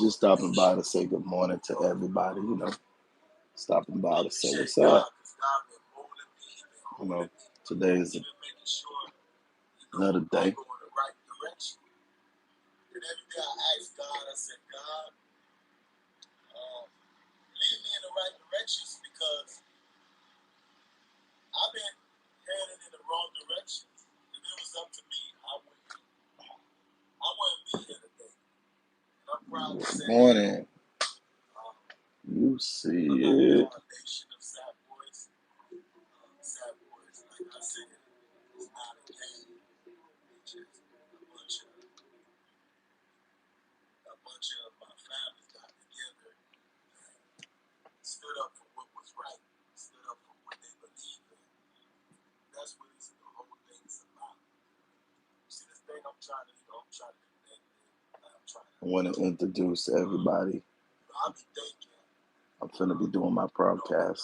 Just stopping by to say good morning to everybody, stopping by to say what's up. Today is another day. Good morning. You see it. I want to introduce everybody. I'm finna be doing my podcast.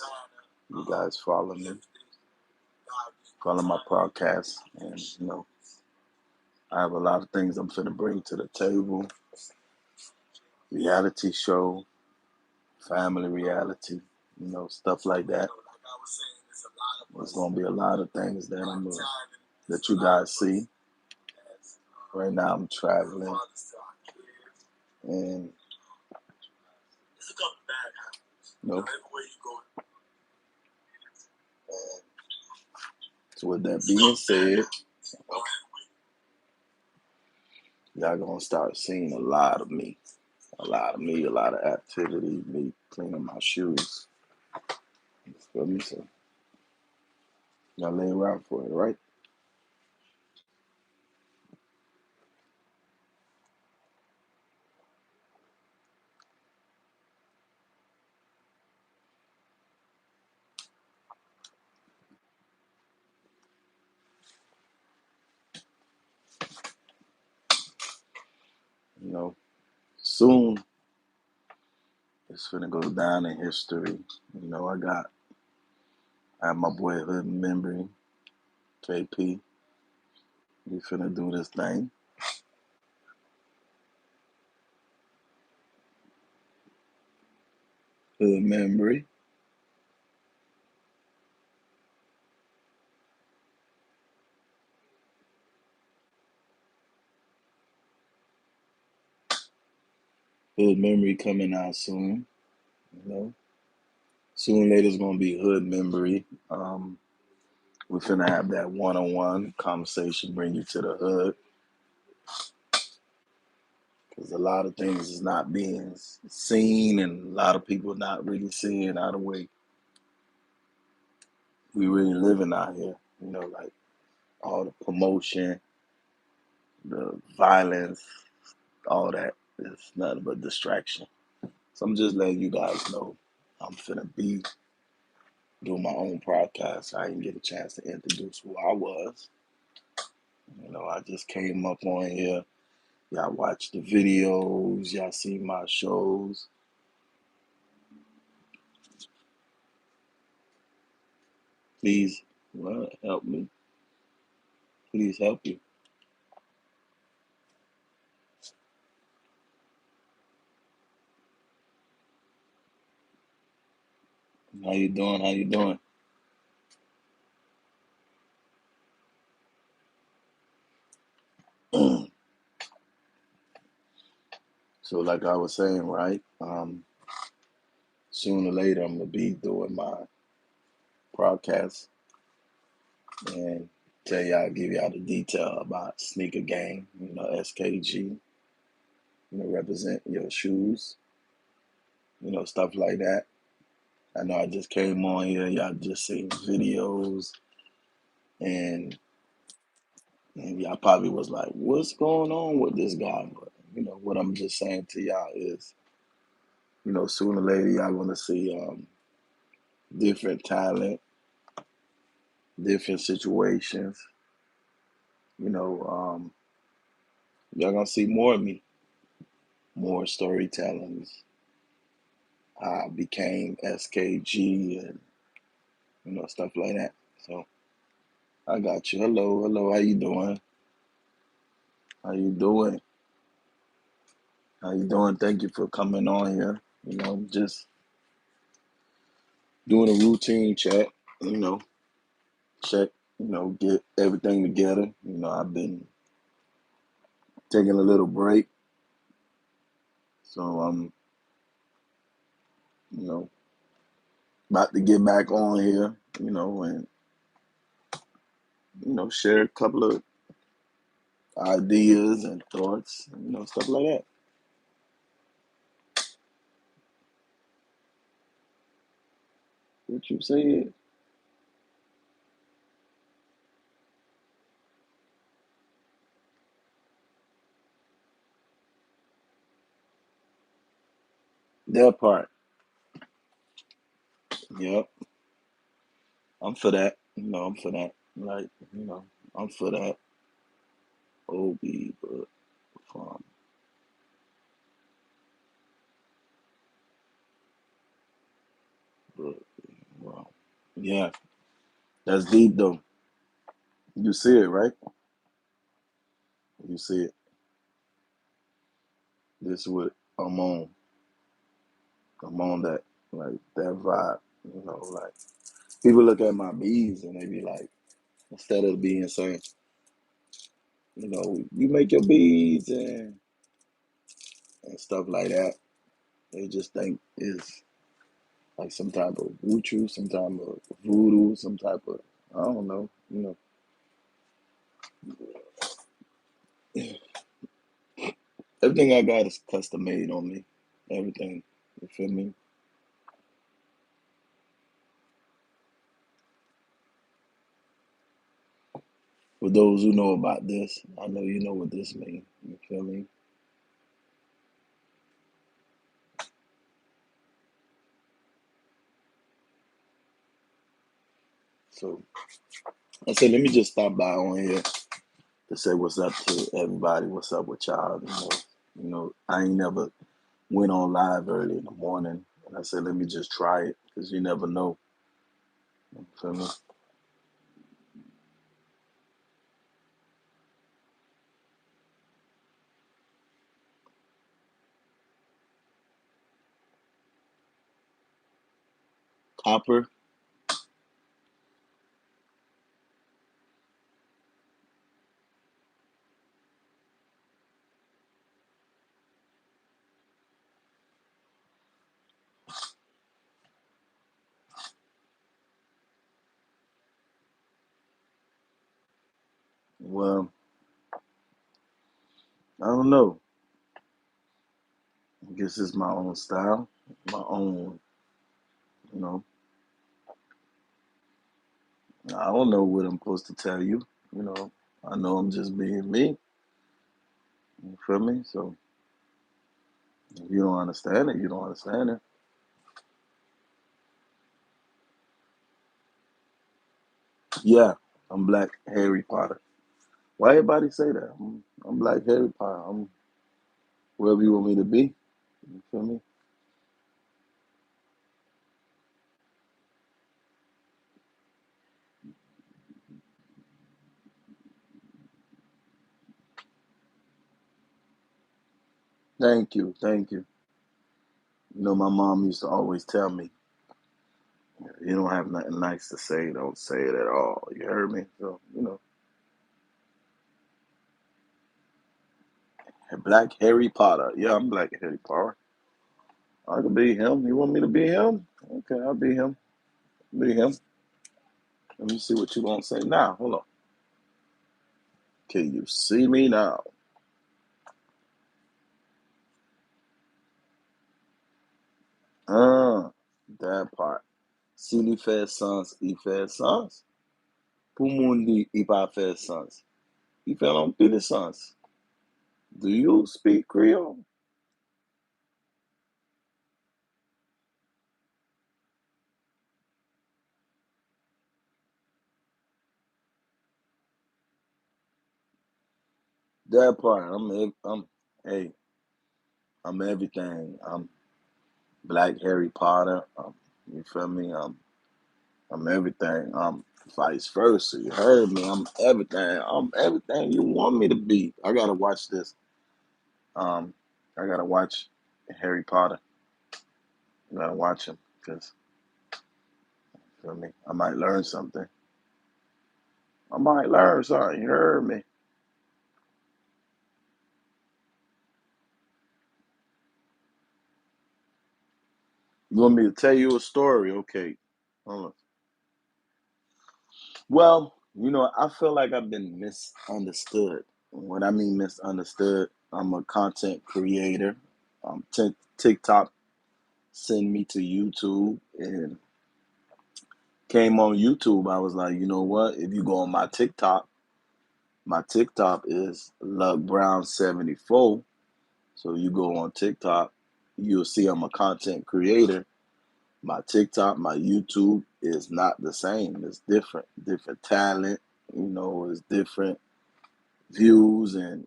You guys follow me. Follow my podcast. And, I have a lot of things I'm finna bring to the table. Reality show, family reality, stuff like that. There's gonna be a lot of things that you guys see. Right now I'm traveling, and so with that being said, y'all gonna start seeing a lot of me, a lot of activity, me cleaning my shoes. Feel me? So y'all lay around for it, right? Soon it's gonna go down in history. I have my boy Hood Memory, KP. We finna do this thing. Hood Memory. Hood Memory coming out soon. Soon later it's gonna be Hood Memory. We're finna have that one-on-one conversation, bring you to the hood. Because a lot of things is not being seen, and a lot of people not really seeing how the way we really living out here. Like all the promotion, the violence, all that is nothing but distraction. So I'm just letting you guys know I'm finna be doing my own podcast. I didn't get a chance to introduce who I was. I just came up on here. Y'all watch the videos. Y'all see my shows. Please, help me. Please help you. How you doing? How you doing? So like I was saying, right? Sooner or later I'm gonna be doing my broadcast and give y'all the detail about Sneaker Gang, SKG, represent your shoes, stuff like that. I know I just came on here, y'all just seen videos, and y'all probably was like, what's going on with this guy? But what I'm just saying to y'all is, sooner or later y'all gonna see different talent, different situations. Y'all gonna see more of me, more storytellings. I became SKG and stuff like that. So I got you. Hello. How you doing? How you doing? How you doing? Thank you for coming on here. Just doing a routine chat, you know, check, get everything together. I've been taking a little break, so I'm, you know, about to get back on here, and, share a couple of ideas and thoughts, stuff like that. What you said? That part. Yep. I'm for that. I'm for that. Like, I'm for that. OB, but from, but, well, yeah, that's deep though. You see it, right? You see it. This is what I'm on. I'm on that, like that vibe. Like people look at my beads and they be like, instead of being saying, you make your beads and stuff like that, they just think it's like some type of voodoo, some type of voodoo, some type of I don't know. Everything I got is custom made on me. Everything. You feel me? For those who know about this, I know you know what this means. You feel me? So I said, let me just stop by on here to say what's up to everybody. What's up with y'all? I ain't never went on live early in the morning, and I said, let me just try it because you never know. You feel me? Copper. Well, I don't know. I guess it's my own style, my own. You know, I don't know what I'm supposed to tell you. You know, I know I'm just being me. You feel me? So if you don't understand it, you don't understand it. Yeah, I'm Black Harry Potter. Why everybody say that? I'm Black Harry Potter. I'm wherever you want me to be. You feel me? Thank you, thank you. My mom used to always tell me, you don't have nothing nice to say, don't say it at all. You heard me? So, Black Harry Potter. Yeah, I'm Black Harry Potter. I could be him. You want me to be him? Okay, I'll be him. Be him. Let me see what you gonna say now. Hold on. Can you see me now? Uh, that part. S'il fait sens, il fait sens. Pour moun di, il pas fait sens. Il fait un peu de sens. Do you speak Creole? That part. Hey, I'm everything. I'm Black Harry Potter. You feel me? I'm everything. I'm vice versa. You heard me? I'm everything. I'm everything you want me to be. I gotta watch this. Um, I gotta watch Harry Potter. I gotta watch him because, feel me, I might learn something. I might learn something. You heard me? You want me to tell you a story? Okay. Hold on. Well, I feel like I've been misunderstood. What I mean misunderstood, I'm a content creator. TikTok sent me to YouTube and came on YouTube. I was like, you know what? If you go on my TikTok is Luck Brown 74. So you go on TikTok, you'll see I'm a content creator. My TikTok, my YouTube is not the same. It's different talent. It's different views and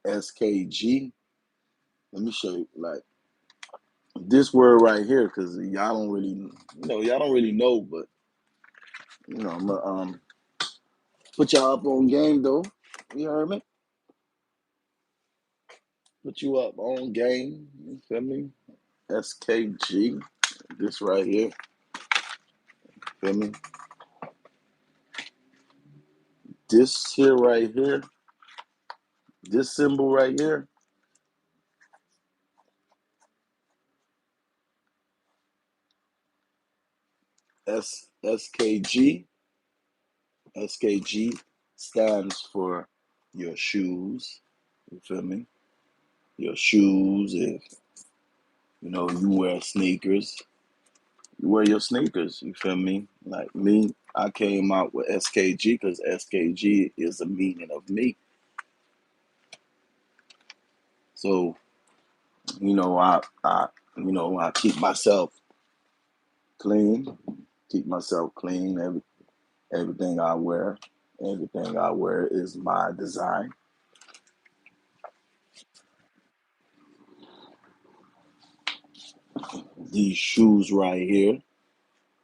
SKG. Let me show you like this word right here because y'all don't really know, but I'm gonna put y'all up on game though. You heard me? Put you up on game. You feel me? SKG. This right here. Feel me? This here right here. This symbol right here. SKG. SKG stands for your shoes. You feel me? Your shoes. If you wear sneakers, you wear your sneakers. You feel me? Like me, I came out with SKG because SKG is the meaning of me. So I keep myself clean. Keep myself clean. Everything I wear is my design. These shoes right here,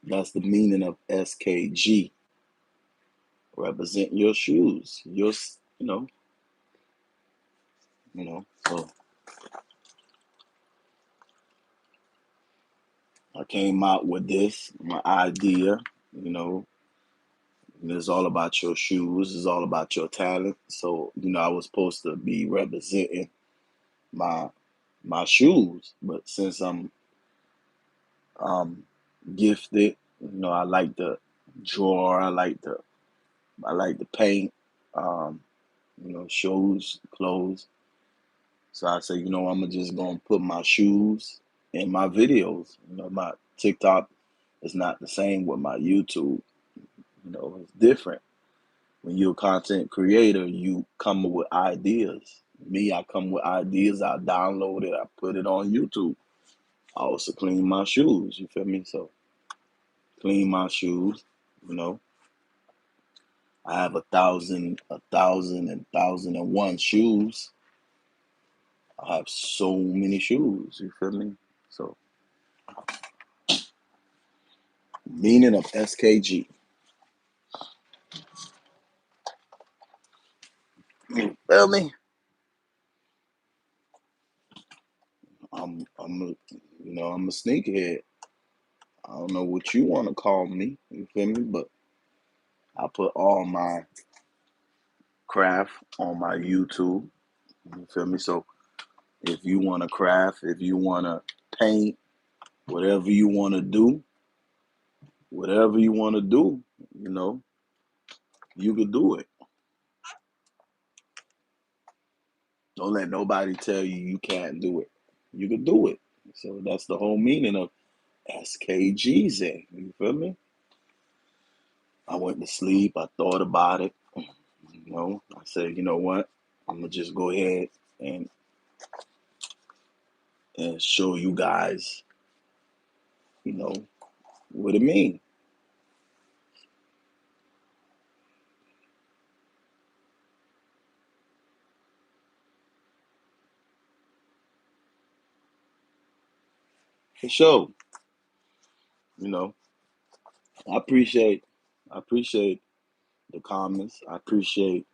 that's the meaning of SKG. Represent your shoes. So I came out with this, my idea, you know, it's all about your shoes, it's all about your talent. So, I was supposed to be representing my my shoes, but since I'm um gifted, I like to draw, I like to paint, um, shoes, clothes. So I said, I'm just gonna put my shoes in my videos. My TikTok is not the same with my YouTube. It's different. When you're a content creator, you come up with ideas. Me, I come with ideas, I download it, I put it on YouTube. I also clean my shoes, you feel me? So clean my shoes, you know. I have a thousand and one shoes. I have so many shoes, you feel me? So meaning of SKG. You feel me? I'm a sneakerhead. I don't know what you want to call me, you feel me? But I put all my craft on my YouTube, you feel me? So if you want to craft, if you want to paint, whatever you want to do, whatever you want to do, you know, you could do it. Don't let nobody tell you you can't do it. You could do it. So that's the whole meaning of SKGZ. You feel me? I went to sleep. I thought about it. I said, you know what? I'm gonna just go ahead and show you guys, you know, what it means. For sure. You know, I appreciate I appreciate the comments. I appreciate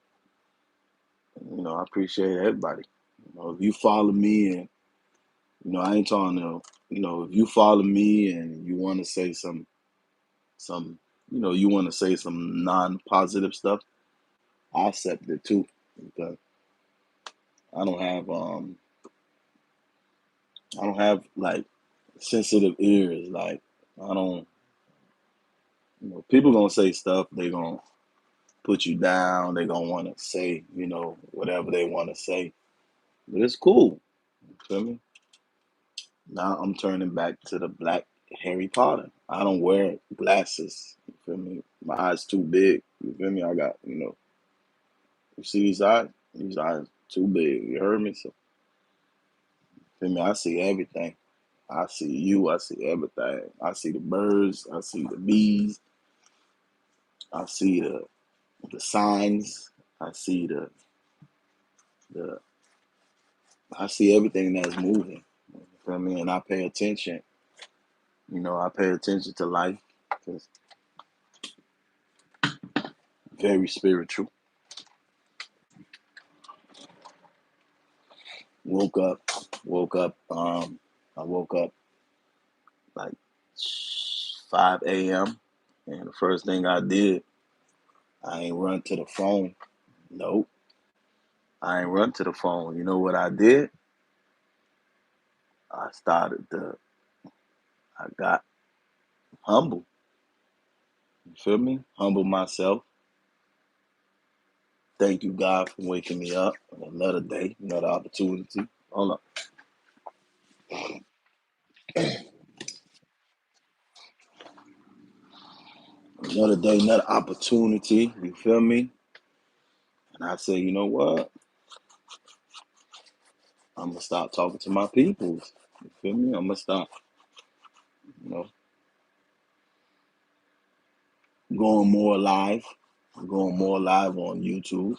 everybody. If you follow me and I ain't talking to, if you follow me and you want to say some, you want to say some non-positive stuff, I accept it too, because I don't have, like sensitive ears. Like, I don't, people gonna say stuff. They gonna put you down. They gonna want to say, whatever they want to say. But it's cool. You feel me? Now I'm turning back to the black Harry Potter. I don't wear glasses. You feel me? My eyes too big. You feel me? I got, you see these eyes? These eyes too big. You heard me? So, feel me? I see everything. I see you. I see everything. I see the birds. I see the bees. I see the signs. I see the I see everything that's moving. You feel me? And I pay attention. I pay attention to life. It's very spiritual. Woke up, woke up. I woke up like 5 a.m. and the first thing I did, I ain't run to the phone. Nope, I ain't run to the phone. You know what I did? I started to. I got humble. You feel me? Humble myself. Thank you, God, for waking me up another day, another opportunity. Hold up, another day, another opportunity. You feel me? And I say, you know what? I'm gonna stop talking to my peoples. You feel me? I'm gonna stop, you know, going more live, going more live on YouTube.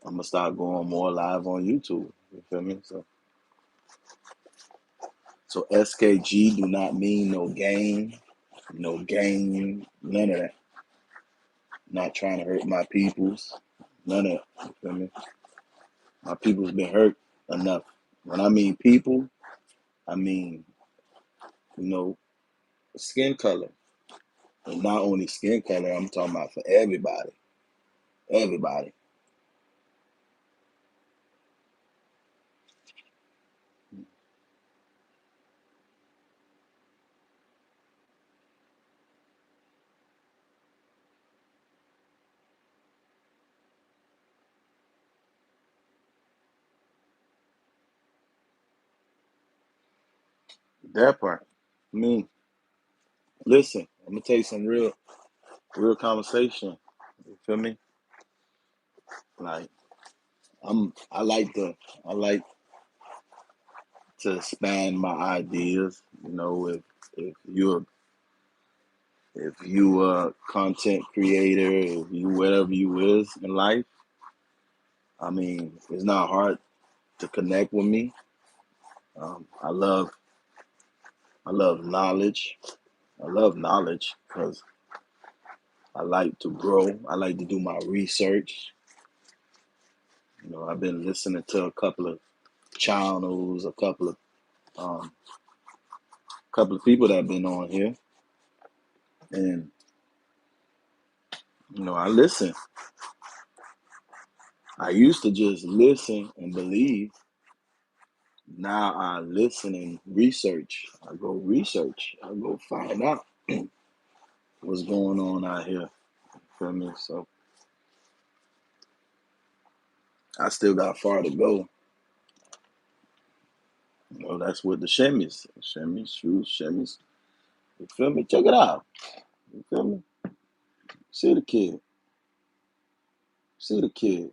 I'm gonna start going more live on YouTube. You feel me? So SKG do not mean no game, none of that. Not trying to hurt my peoples, none of that. You feel me? My people's been hurt enough. When I mean people, I mean, you know, skin color. And not only skin color, I'm talking about for everybody. Everybody. That part. I mean, listen, I'm gonna tell you some real conversation. You feel me? Like I'm I like to expand my ideas. If you a content creator, if you whatever you is in life, I mean, it's not hard to connect with me. I love knowledge. I love knowledge because I like to grow. I like to do my research. I've been listening to a couple of channels, um, couple of people that have been on here, and I listen. I used to just listen and believe. Now I listen and research. I go research. I go find out what's going on out here. Feel me? So I still got far to go. That's what the shimmies, shoes, shimmies. You feel me? Check it out. You feel me? See the kid. See the kid.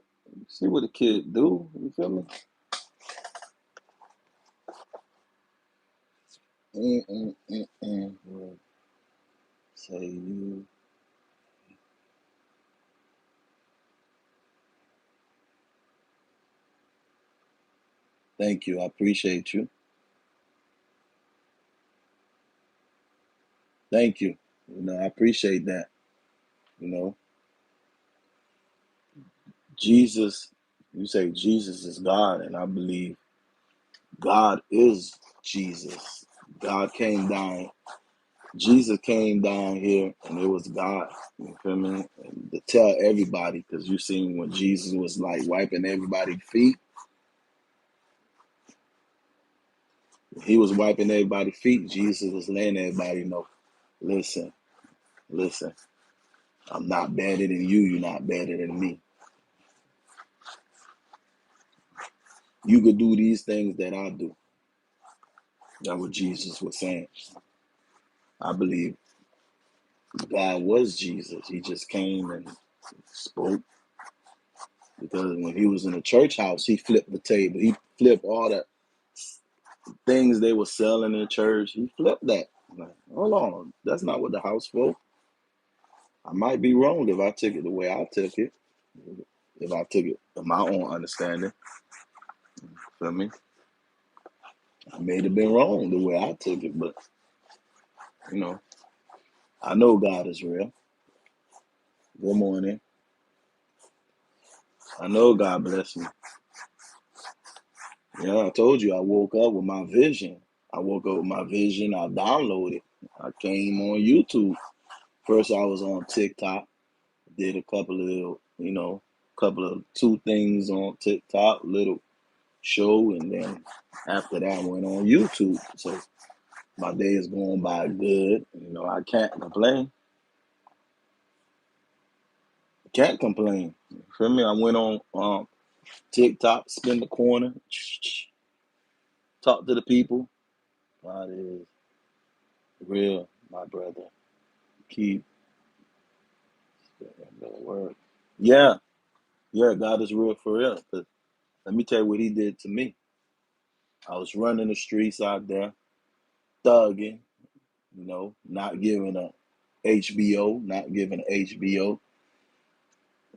See what the kid do. You feel me? Will say you. Thank you. I appreciate you. Thank you. I appreciate that. You know, Jesus. You say Jesus is God, and I believe God is Jesus. God came down. Jesus came down here, and it was God. You feel me? And to tell everybody, because you seen when Jesus was like wiping everybody's feet, he was wiping everybody's feet. Jesus was letting everybody know, listen, listen, I'm not better than you. You're not better than me. You could do these things that I do. That's what Jesus was saying. I believe God was Jesus. He just came and spoke. Because when he was in the church house, he flipped the table. He flipped all the things they were selling in church. He flipped that. Like, hold on, that's not what the house for. I might be wrong if I took it the way I took it. If I took it in my own understanding, feel me? I may have been wrong the way I took it, but you know, I know God is real. Good morning. I know God bless me. Yeah, I told you I woke up with my vision. I woke up with my vision. I downloaded. I came on YouTube. First, I was on TikTok. Did a couple of, couple of two things on TikTok, little show, and then after that, I went on YouTube. So my day is going by good. I can't complain. Can't complain. You feel me? I went on TikTok, spin the corner, talk to the people. God is real, my brother. Keep the word. Yeah, yeah, God is real for real. 'Cause let me tell you what he did to me. I was running the streets out there, thugging, not giving a HBO, not giving a HBO.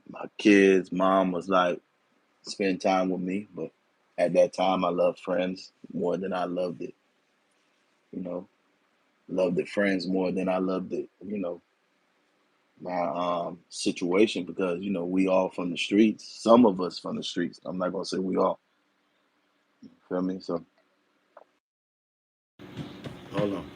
My kids' mom was like, spend time with me, but at that time I loved friends more than I loved it, you know, loved it friends more than I loved it, my situation because we all from the streets. Some of us from the streets. I'm not gonna say we all. Feel me? So hold on.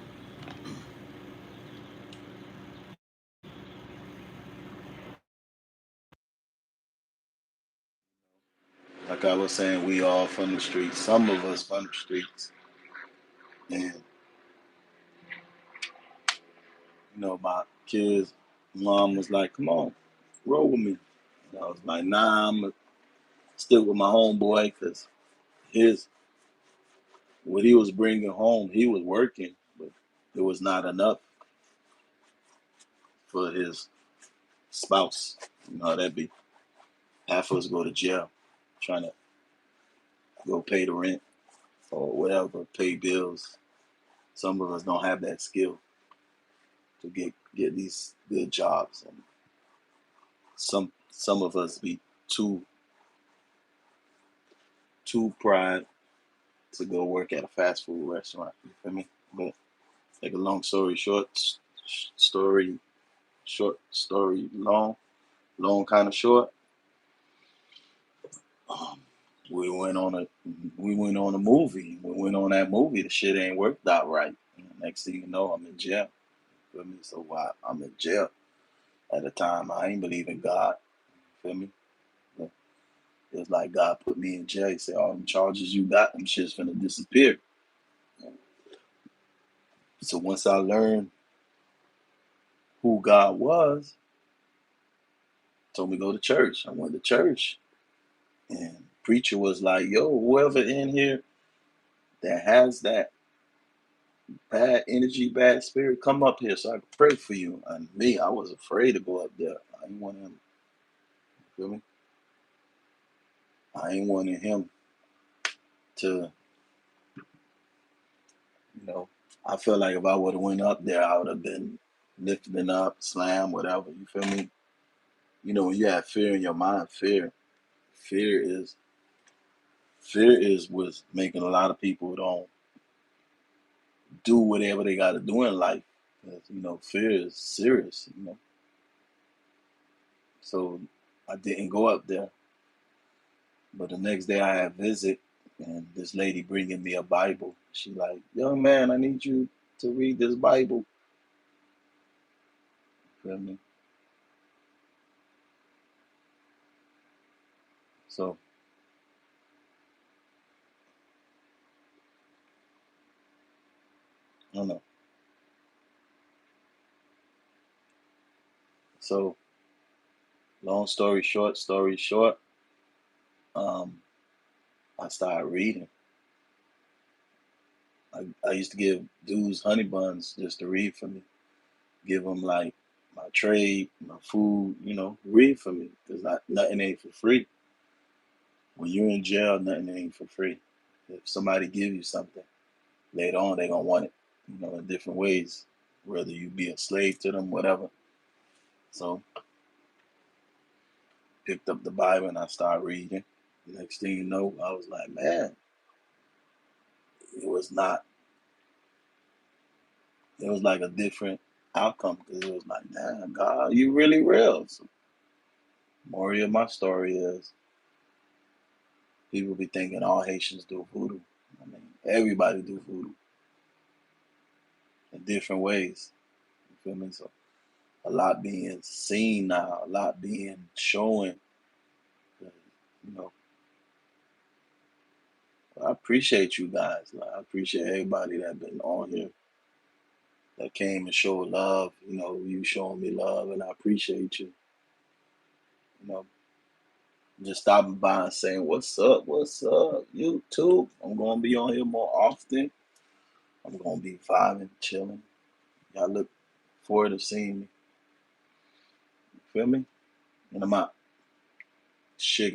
Like I was saying, we all from the streets. Some of us from the streets, and my kids' mom was like, "Come on, roll with me." And I was like, "Nah, I'm gonna stick with my homeboy because his what he was bringing home, he was working, but it was not enough for his spouse. You know how that be. Half of us go to jail, trying to go pay the rent or whatever, pay bills. Some of us don't have that skill to get these good jobs, and some of us be too pride to go work at a fast food restaurant. You feel me? But like a long story short, story short, story long, long kind of short. Um, we went on a we went on a movie. We went on that movie. The shit ain't worked out right. Next thing you know, I'm in jail. Feel me? So why I'm in jail at the time? I ain't believe in God. Feel me? But it's like God put me in jail. He said, all them charges you got, them shit's finna disappear. So once I learned who God was, told me to go to church. I went to church, and preacher was like, "Yo, whoever in here that has that bad energy, bad spirit, come up here so I can pray for you." And me, I was afraid to go up there. I ain't wanting him. Feel me? I ain't wanting him to, you know. I feel like if I would have went up there, I would have been lifted up, slam, whatever. You feel me? When you have fear in your mind, fear is fear is what's making a lot of people don't do whatever they got to do in life. 'Cause, fear is serious. So I didn't go up there. But the next day I had visit. And this lady bringing me a Bible. She like, young man, I need you to read this Bible. Feel me? So I don't know. So long story short, um, I started reading. I used to give dudes honey buns just to read for me. Give them like my trade, my food, read for me because nothing ain't for free. When you're in jail, nothing ain't for free. If somebody give you something, later on they gonna want it, in different ways, whether you be a slave to them, whatever. So picked up the Bible and I started reading. Next thing you know, I was like, man, it was not. It was like a different outcome because it was like, damn, God, you really real. So, moral of my story is people be thinking all Haitians do voodoo. I mean, everybody do voodoo in different ways. You feel me? So a lot being seen now, a lot being shown. You know, I appreciate you guys. Like, I appreciate everybody that been on here that came and showed love. You showing me love, and I appreciate you. You know, just stopping by and saying, what's up, YouTube? I'm gonna be on here more often. I'm gonna be vibing, chilling. Y'all look forward to seeing me. Feel me? And I'm out. Sugar.